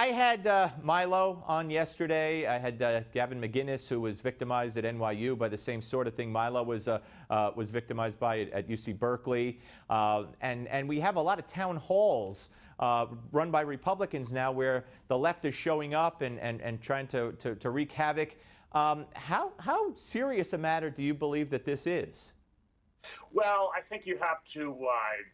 I had Milo on yesterday. I had Gavin McInnes, who was victimized at NYU by the same sort of thing Milo was victimized by at UC Berkeley. And we have a lot of town halls run by Republicans now where the left is showing up and trying to wreak havoc. How serious a matter do you believe that this is? Well, I think you have to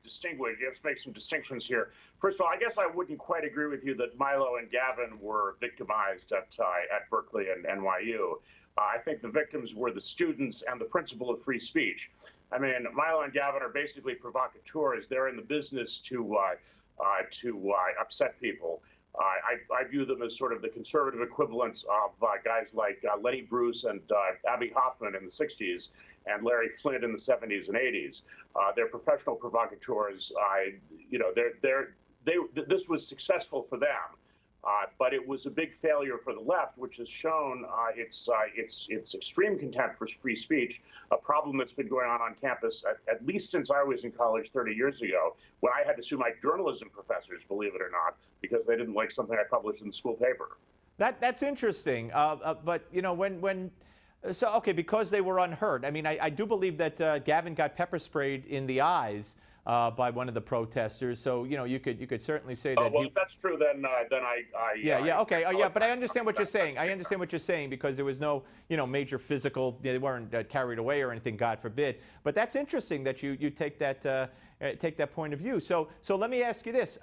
distinguish. You have to make some distinctions here. First of all, I guess I wouldn't quite agree with you that Milo and Gavin were victimized at Berkeley and NYU. I think the victims were the students and the principle of free speech. I mean, Milo and Gavin are basically provocateurs. They're in the business to upset people. I view them as sort of the conservative equivalents of guys like Lenny Bruce and Abby Hoffman in the 60s and Larry Flint in the 70s and 80s. They're professional provocateurs. This was successful for them, but it was a big failure for the left, which has shown its extreme contempt for free speech, a problem that's been going on campus at least since I was in college 30 years ago, when I had to sue my journalism professors, believe it or not, because they didn't like something I published in the school paper. That's interesting. But you know, okay, because they were unheard. I mean, I do believe that Gavin got pepper sprayed in the eyes by one of the protesters. So you know, you could certainly say that. Well, if that's true, then okay. Yeah, but I understand what you're saying. I understand what you're saying because there was no, you know, major physical. They weren't carried away or anything, God forbid. But that's interesting that you take that point of view. So let me ask you this.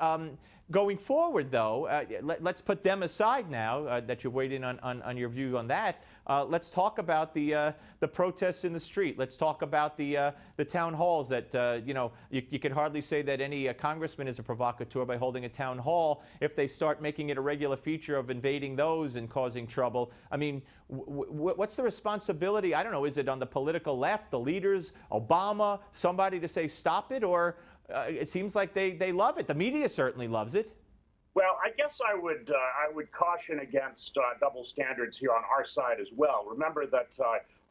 Going forward, though, let's put them aside now that you've weighed in on your view on that. Let's talk about the protests in the street. Let's talk about the town halls that, you know, you could hardly say that any congressman is a provocateur by holding a town hall if they start making it a regular feature of invading those and causing trouble. I mean, what's the responsibility? I don't know. Is it on the political left, the leaders, Obama, somebody to say stop it? Or it seems like they love it. The media certainly loves it. Well, I guess I would caution against double standards here on our side as well. Remember that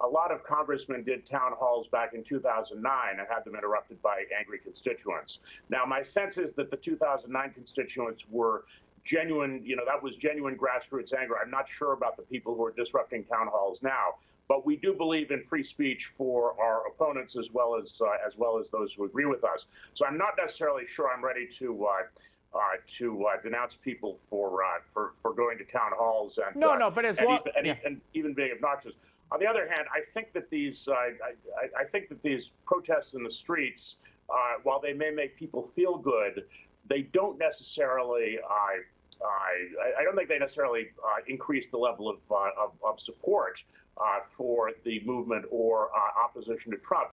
a lot of congressmen did town halls back in 2009 and had them interrupted by angry constituents. Now, my sense is that the 2009 constituents were genuine, you know, that was genuine grassroots anger. I'm not sure about the people who are disrupting town halls now. But we do believe in free speech for our opponents as well as those who agree with us. So I'm not necessarily sure I'm ready to denounce people for going to town halls and but as well, and even being obnoxious. On the other hand, I think that these protests in the streets, while they may make people feel good, they don't necessarily. I don't think they necessarily increase the level of support for the movement or opposition to Trump.